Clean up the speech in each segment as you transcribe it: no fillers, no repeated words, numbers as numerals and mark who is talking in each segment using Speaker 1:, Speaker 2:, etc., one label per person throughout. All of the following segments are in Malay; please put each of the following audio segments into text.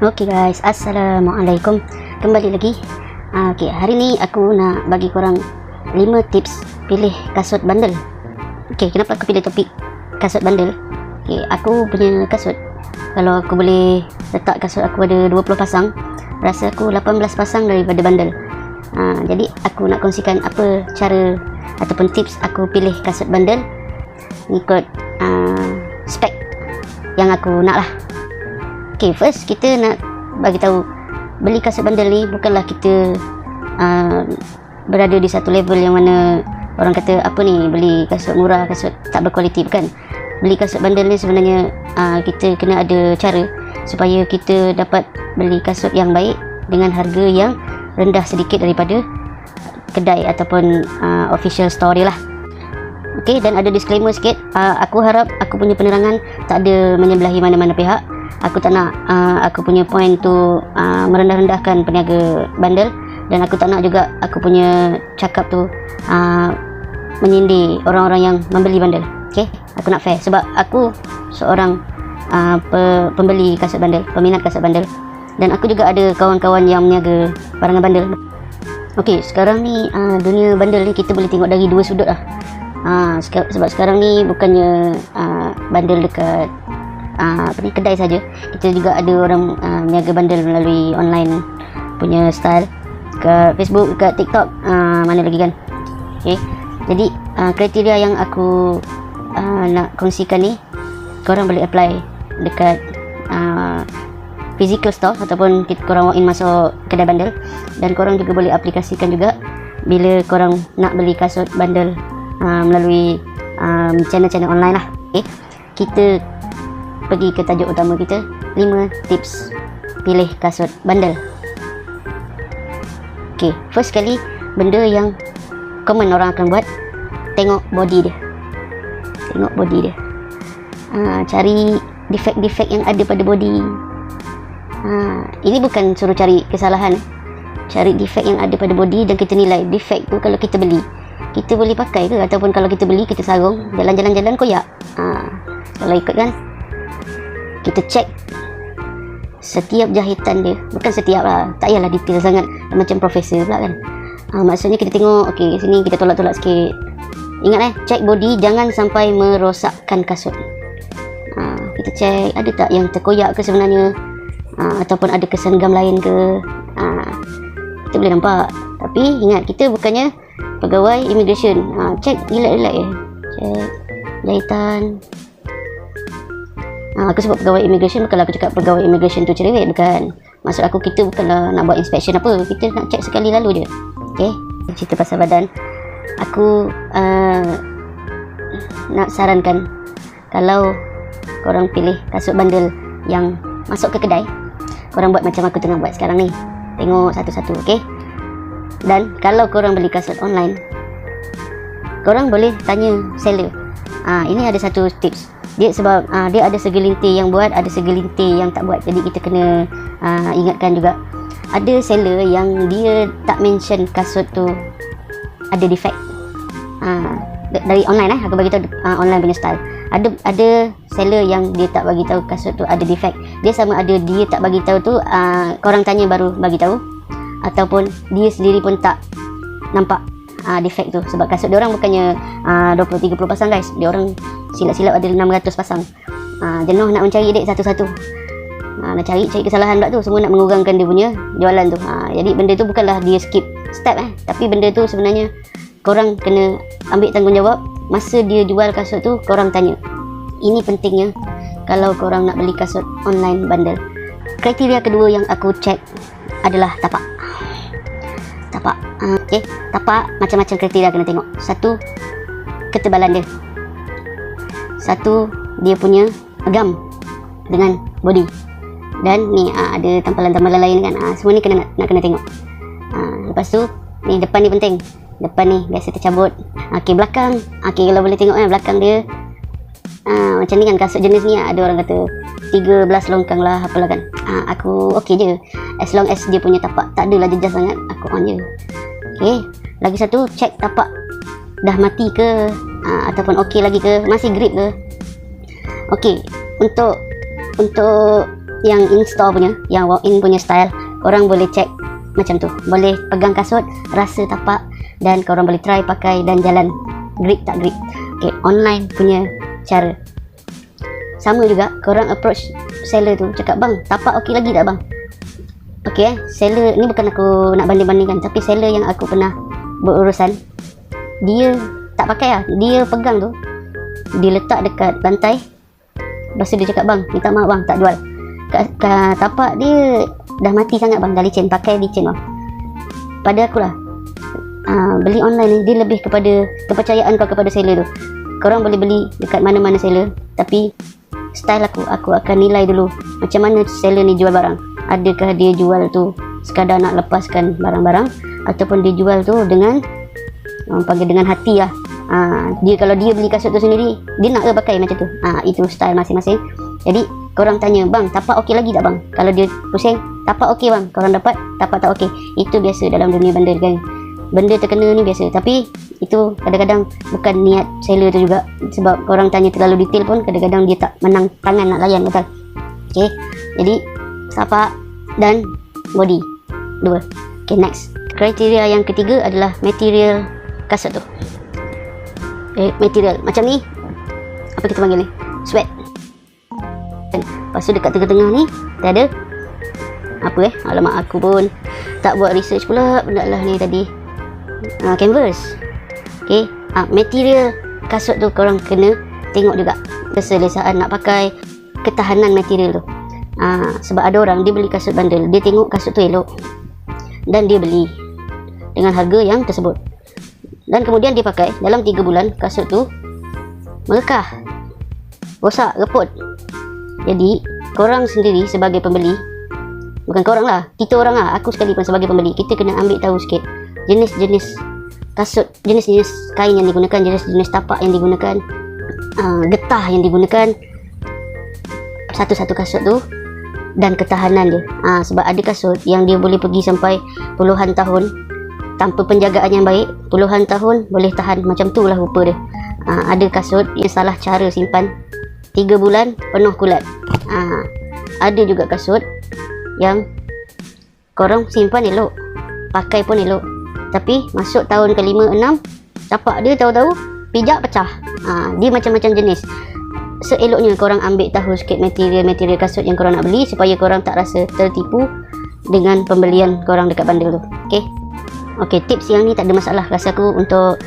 Speaker 1: Okay guys, Assalamualaikum. Kembali lagi. Okay, hari ni aku nak bagi korang 5 tips pilih kasut bandel. Okay, kenapa aku pilih topik kasut bandel? Okay, aku punya kasut, kalau aku boleh letak kasut aku ada 20 pasang, rasa aku 18 pasang daripada bandel. Jadi aku nak kongsikan apa cara ataupun tips aku pilih kasut bandel ikut spek yang aku nak lah. Okay, first kita nak bagi tahu beli kasut bandel ni bukanlah kita berada di satu level yang mana orang kata apa ni, beli kasut murah, kasut tak berkualiti. Bukan. Beli kasut bandel ni sebenarnya kita kena ada cara supaya kita dapat beli kasut yang baik dengan harga yang rendah sedikit daripada kedai ataupun official store dia lah. Okay, dan ada disclaimer sikit, aku harap aku punya penerangan tak ada menyebelahi mana-mana pihak. Aku tak nak aku punya point tu merendah-rendahkan peniaga bandel, dan aku tak nak juga aku punya cakap tu menyindir orang-orang yang membeli bandel. Okay, aku nak fair sebab aku seorang pembeli kasut bandel, peminat kasut bandel, dan aku juga ada kawan-kawan yang meniaga barangan bandel. Okay, sekarang ni dunia bandel ni kita boleh tengok dari dua sudut lah. Sebab sekarang ni bukannya bandel dekat kedai saja, kita juga ada orang meniaga bandel melalui online punya style, ke Facebook, ke TikTok, mana lagi kan. Okay, jadi kriteria yang aku nak kongsikan ni korang boleh apply dekat physical store ataupun korang walk in masuk kedai bandel, dan korang juga boleh aplikasikan juga bila korang nak beli kasut bandel melalui channel-channel online lah. Okay, kita pergi ke tajuk utama kita, 5 tips pilih kasut bandel. Okay, first kali benda yang common orang akan buat, tengok body dia. Tengok body dia. Cari defect-defect yang ada pada body. Ini bukan suruh cari kesalahan, cari defect yang ada pada body dan kita nilai defect tu. Kalau kita beli, kita boleh pakai ke, ataupun kalau kita beli kita sarung, jalan-jalan koyak. Kalau ikut kan, kita cek setiap jahitan dia. Bukan setiap lah, tak payahlah detail sangat macam profesor pula kan. Maksudnya kita tengok, okay, sini kita tolak-tolak sikit. Ingat cek body, jangan sampai merosakkan kasut. Kita cek ada tak yang terkoyak ke sebenarnya, ataupun ada kesan gam lain ke. Kita boleh nampak. Tapi ingat, kita bukannya pegawai immigration. Cek relax-relax cek jahitan. Aku sebut pegawai immigration, bukanlah aku cakap pegawai immigration tu cerewet, bukan. Maksud aku, kita bukanlah nak buat inspection apa, kita nak cek sekali lalu je. Okay, cerita pasal badan, aku nak sarankan, kalau korang pilih kasut bandel yang masuk ke kedai, korang buat macam aku tengah buat sekarang ni. Tengok satu-satu, okay. Dan kalau korang beli kasut online, korang boleh tanya seller. Ini ada satu tips dia, sebab dia ada segelintir yang buat, ada segelintir yang tak buat. Jadi kita kena ingatkan juga. Ada seller yang dia tak mention kasut tu ada defect. Dari online aku bagi tahu online punya style. Ada seller yang dia tak bagi tahu kasut tu ada defect. Dia sama ada dia tak bagi tahu tu, korang tanya baru bagi tahu, ataupun dia sendiri pun tak nampak defect tu. Sebab kasut dia orang bukannya 20-30 pasang guys, dia orang silap-silap ada 600 pasang. Jenuh nak mencari dek satu-satu. Nak cari kesalahan pula tu, semua nak mengurangkan dia punya jualan tu. Jadi benda tu bukanlah dia skip step tapi benda tu sebenarnya korang kena ambil tanggungjawab. Masa dia jual kasut tu, korang tanya. Ini pentingnya kalau korang nak beli kasut online bandel. Kriteria kedua yang aku cek adalah tapak. Okay, tapak macam-macam kriteria kena tengok. Satu, ketebalan dia. Satu, dia punya gam dengan body. Dan ni ada tampalan-tampalan lain kan. Semua ni nak kena tengok. Lepas tu, ni depan ni penting. Depan ni biasa tercabut. Okay, belakang. Okay, kalau boleh tengok belakang dia macam ni kan, kasut jenis ni ada orang kata 13 longkang lah apalah kan. Aku okay je, as long as dia punya tapak tak adalah jejak sangat, aku on je. Okay, lagi satu, cek tapak dah mati ke, ataupun okey lagi ke, masih grip ke. Okey, untuk yang in-store punya, yang walk-in punya style, korang boleh check macam tu. Boleh pegang kasut, rasa tapak, dan korang boleh try pakai dan jalan grip tak grip. Okay, online punya cara sama juga, korang approach seller tu, cakap bang tapak okey lagi tak bang? Okay, seller ni bukan aku nak banding-bandingkan, tapi seller yang aku pernah berurusan, dia tak pakai lah, dia pegang tu, dia letak dekat lantai. Lepas tu dia cakap bang minta maaf bang tak jual. Tapak dia dah mati sangat bang, dah licin, pakai licin bang. Pada akulah, beli online ni dia lebih kepada kepercayaan kau kepada seller tu. Korang boleh beli dekat mana-mana seller, tapi style aku akan nilai dulu macam mana seller ni jual barang. Adakah dia jual tu sekadar nak lepaskan barang-barang, ataupun dia jual tu dengan panggil dengan hati lah. Dia kalau dia beli kasut tu sendiri, dia nak ke pakai macam tu. Itu style masing-masing. Jadi korang tanya bang tapak okey lagi tak bang? Kalau dia pusing tapak okey bang, korang dapat tapak tak okey, itu biasa dalam dunia bandar kan. Benda terkena ni biasa, tapi itu kadang-kadang bukan niat seller tu juga, sebab korang tanya terlalu detail pun kadang-kadang dia tak menang tangan nak layan, betul. Okay, jadi tapak dan body 2. Okay, next kriteria yang ketiga adalah material kasut tu. Material macam ni, apa kita panggil ni, sweat. Lepas tu dekat tengah-tengah ni dia ada apa alamak, aku pun tak buat research pula benda lah ni tadi. Canvas. Okay, material kasut tu korang kena tengok juga keselesaan nak pakai, ketahanan material tu. Sebab ada orang dia beli kasut bandel, dia tengok kasut tu elok dan dia beli dengan harga yang tersebut, dan kemudian dia pakai dalam 3 bulan kasut tu merekah, rosak, reput. Jadi korang sendiri sebagai pembeli, bukan korang lah, kita orang lah, aku sekali pun sebagai pembeli, kita kena ambil tahu sikit jenis-jenis kasut, jenis-jenis kain yang digunakan, jenis-jenis tapak yang digunakan, getah yang digunakan satu-satu kasut tu, dan ketahanan dia. Sebab ada kasut yang dia boleh pergi sampai puluhan tahun tanpa penjagaan yang baik, puluhan tahun boleh tahan macam tu lah rupa dia. Ada kasut yang salah cara simpan, 3 bulan penuh kulat. Ada juga kasut yang korang simpan elok, pakai pun elok, tapi masuk tahun ke-5, 6, tapak dia tahu-tahu pijak pecah. Dia macam-macam jenis. Seeloknya korang ambil tahu sikit material kasut yang korang nak beli, supaya korang tak rasa tertipu dengan pembelian korang dekat bandar tu. Okay, tips yang ni tak ada masalah rasa aku. Untuk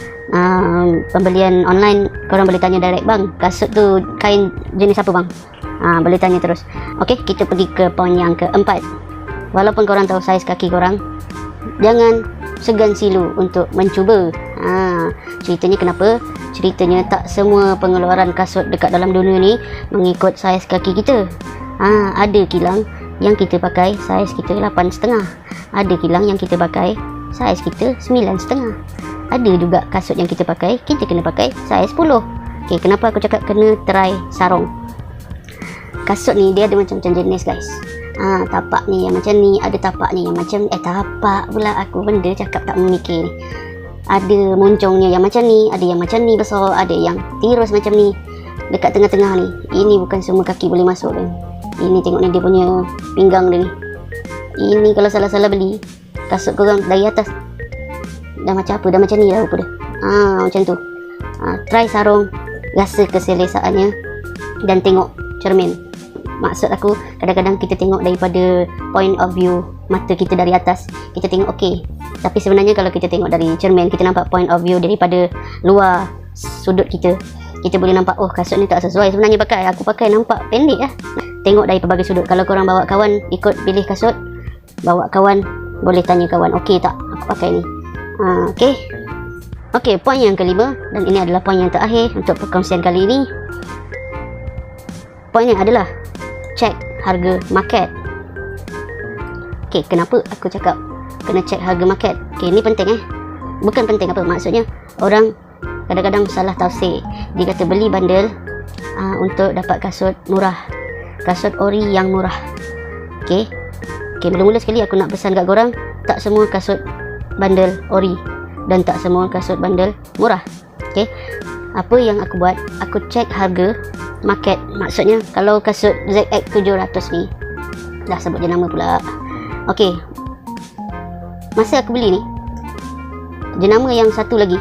Speaker 1: pembelian online, korang boleh tanya direct, bang kasut tu kain jenis apa bang? Boleh tanya terus. Okay, kita pergi ke poin yang keempat. Walaupun korang tahu saiz kaki korang, jangan segan silu untuk mencuba. Ceritanya kenapa? Ceritanya tak semua pengeluaran kasut dekat dalam dunia ni mengikut saiz kaki kita. Ada kilang yang kita pakai saiz kita 8,5. Ada kilang yang kita pakai saiz kita 9,5. Ada juga kasut yang kita pakai, kita kena pakai saiz 10. Okay, kenapa aku cakap kena try sarung? Kasut ni dia ada macam-macam jenis guys. Tapak ni yang macam ni, ada tapak ni yang macam tapak pula aku benda cakap tak memikir ni. Ada moncongnya yang macam ni, ada yang macam ni besar, ada yang tirus macam ni. Dekat tengah-tengah ni, ini bukan semua kaki boleh masuk kan. Ini tengok ni dia punya pinggang dia ni. Ini kalau salah-salah beli kasut korang dari atas dah macam apa, dah macam ni dah rupa dia. Macam tu. Try sarung, rasa keselesaannya, dan tengok cermin. Maksud aku, kadang-kadang kita tengok daripada point of view mata kita dari atas, kita tengok okey, tapi sebenarnya kalau kita tengok dari cermin, kita nampak point of view daripada luar sudut kita, kita boleh nampak oh kasut ni tak sesuai sebenarnya pakai, aku pakai nampak pendek lah. Tengok dari pelbagai sudut. Kalau korang bawa kawan ikut pilih kasut, bawa kawan, boleh tanya kawan, okey tak aku pakai ni. Okey, poin yang kelima, dan ini adalah poin yang terakhir untuk perkongsian kali ini. Poinnya adalah check harga market. Okay, kenapa aku cakap kena check harga market? Okay, ni penting bukan penting apa, maksudnya orang kadang-kadang salah tafsir. Dia kata beli bandel untuk dapat kasut murah, kasut ori yang murah. Okay, mula-mula sekali aku nak pesan kat korang, tak semua kasut bandel ori dan tak semua kasut bandel murah. Okay, apa yang aku buat, aku check harga market. Maksudnya kalau kasut ZX 700 ni Dah sebut je nama pula. Okey, masa aku beli ni, jenama yang satu lagi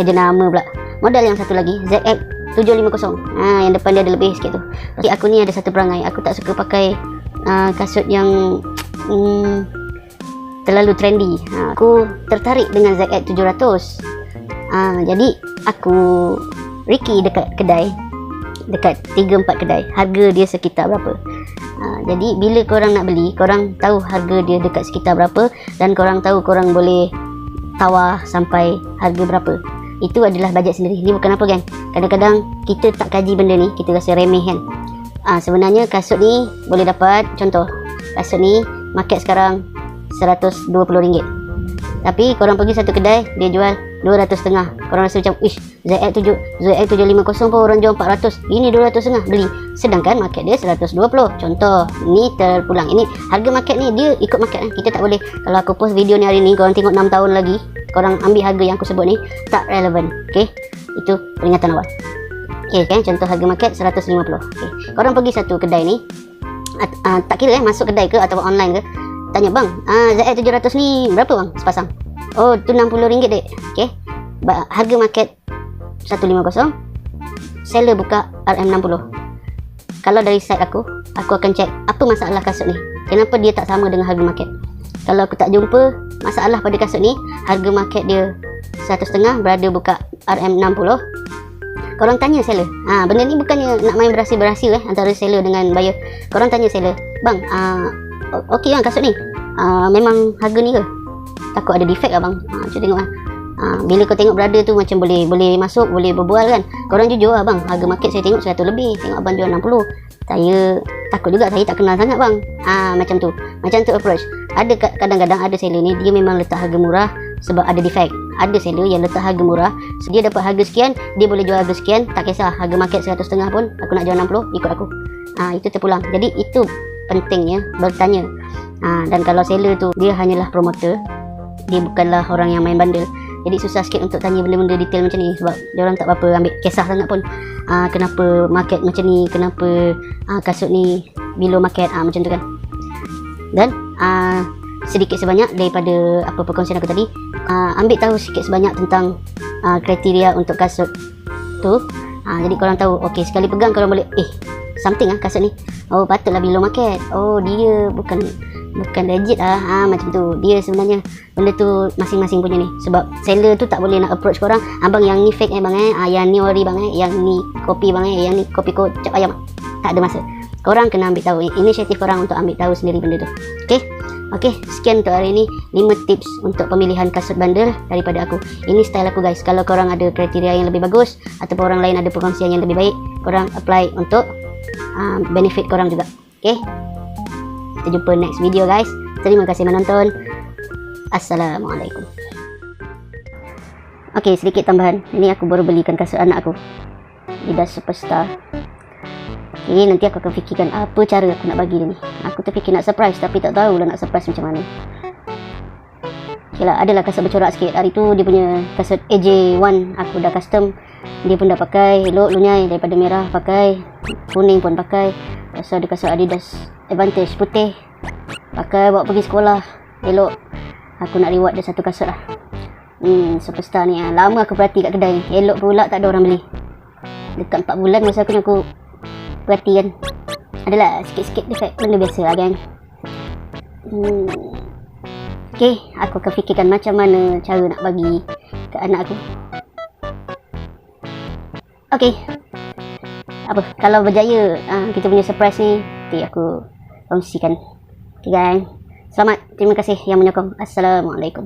Speaker 1: jenama pula, model yang satu lagi ZX750. Yang depan dia ada lebih sikit tu. Tapi aku ni ada satu perangai, aku tak suka pakai kasut yang terlalu trendy. Aku tertarik dengan ZX700. Jadi aku Ricky dekat kedai, dekat 3-4 kedai, harga dia sekitar berapa. Jadi bila korang nak beli, korang tahu harga dia dekat sekitar berapa, dan korang tahu korang boleh tawar sampai harga berapa. Itu adalah bajet sendiri. Ni bukan apa kan, kadang-kadang kita tak kaji benda ni, kita rasa remeh kan. Sebenarnya kasut ni boleh dapat, contoh kasut ni market sekarang RM120, tapi korang pergi satu kedai dia jual 200.5. Korang rasa macam ish, ZX750 pun orang jual 400, ini 200.5 beli, sedangkan market dia 120. Contoh ni terpulang, ini harga market ni dia ikut market kan. Kita tak boleh, kalau aku post video ni hari ni, korang tengok 6 tahun lagi korang ambil harga yang aku sebut ni, tak relevan. Okay, itu peringatan awal. Okay kan, contoh harga market 150. Okay, korang pergi satu kedai ni, tak kira masuk kedai ke ataupun online ke, tanya bang, ZX700 ni berapa bang sepasang? Oh tu RM60 dek. Okay, harga market 150, seller buka RM60. Kalau dari side aku akan check apa masalah kasut ni, kenapa dia tak sama dengan harga market. Kalau aku tak jumpa masalah pada kasut ni, harga market dia 150, berada buka RM60, korang tanya seller. Benda ni bukannya nak main berhasil-berhasil antara seller dengan buyer. Korang tanya seller, bang, okey kan kasut ni, memang harga ni ke? Takut ada defect lah bang. Cuba tengok lah. Bila kau tengok brother tu macam boleh masuk, boleh berbual kan. Korang jujur lah bang, harga market saya tengok 100 lebih, tengok abang jual 60. Saya takut juga, saya tak kenal sangat bang. Macam tu approach. Ada kadang-kadang ada seller ni, dia memang letak harga murah sebab ada defect. Ada seller yang letak harga murah, dia dapat harga sekian, dia boleh jual harga sekian, tak kisah harga market 150 pun, aku nak jual 60, ikut aku. Itu terpulang. Jadi itu pentingnya bertanya. Dan kalau seller tu dia hanyalah promoter, dia bukanlah orang yang main bandel, jadi susah sikit untuk tanya benda-benda detail macam ni, sebab dia orang tak berapa ambil kisah sangat pun. Kenapa market macam ni, kenapa kasut ni below market, macam tu kan. Dan sedikit sebanyak daripada apa perkongsian aku tadi, ambil tahu sikit sebanyak tentang kriteria untuk kasut tu. Jadi korang tahu, okey, sekali pegang korang boleh something kasut ni, oh patutlah below market, oh dia bukan legit macam tu. Dia sebenarnya benda tu masing-masing punya ni. Sebab seller tu tak boleh nak approach korang, abang yang ni fake bang yang ni ori bang yang ni kopi bang yang ni kopi kocap ayam. Tak ada masa. Korang kena ambil tahu, inisiatif korang untuk ambil tahu sendiri benda tu. Okey, sekian untuk hari ni, 5 tips untuk pemilihan kasut bandel daripada aku. Ini style aku guys. Kalau korang ada kriteria yang lebih bagus ataupun orang lain ada perkongsian yang lebih baik, korang apply untuk benefit korang juga. Okey, kita jumpa next video guys. Terima kasih menonton. Assalamualaikum. Okey, sedikit tambahan. Ini aku baru belikan kasut anak aku, Adidas Superstar. Ini nanti aku akan fikirkan apa cara aku nak bagi dia ni. Aku terfikir nak surprise, tapi tak tahu lah nak surprise macam mana. Okay lah, adalah kasut bercorak sikit. Hari tu dia punya kasut AJ1 aku dah custom, dia pun dah pakai, elok lunyai. Daripada merah pakai, kuning pun pakai. Lepas ada kasut Adidas Advantage putih, pakai bawa pergi sekolah, elok. Aku nak reward dia satu kasut lah. Superstar ni lama aku perhati kat kedai, elok pula tak ada orang beli. Dekat 4 bulan masa aku perhati kan, adalah sikit-sikit defect, benda biasa lah kan. Okay, aku akan fikirkan macam mana cara nak bagi ke anak aku. Okay, apa, kalau berjaya kita punya surprise ni, nanti aku kongsikan. Okay guys, selamat, terima kasih yang menyokong. Assalamualaikum.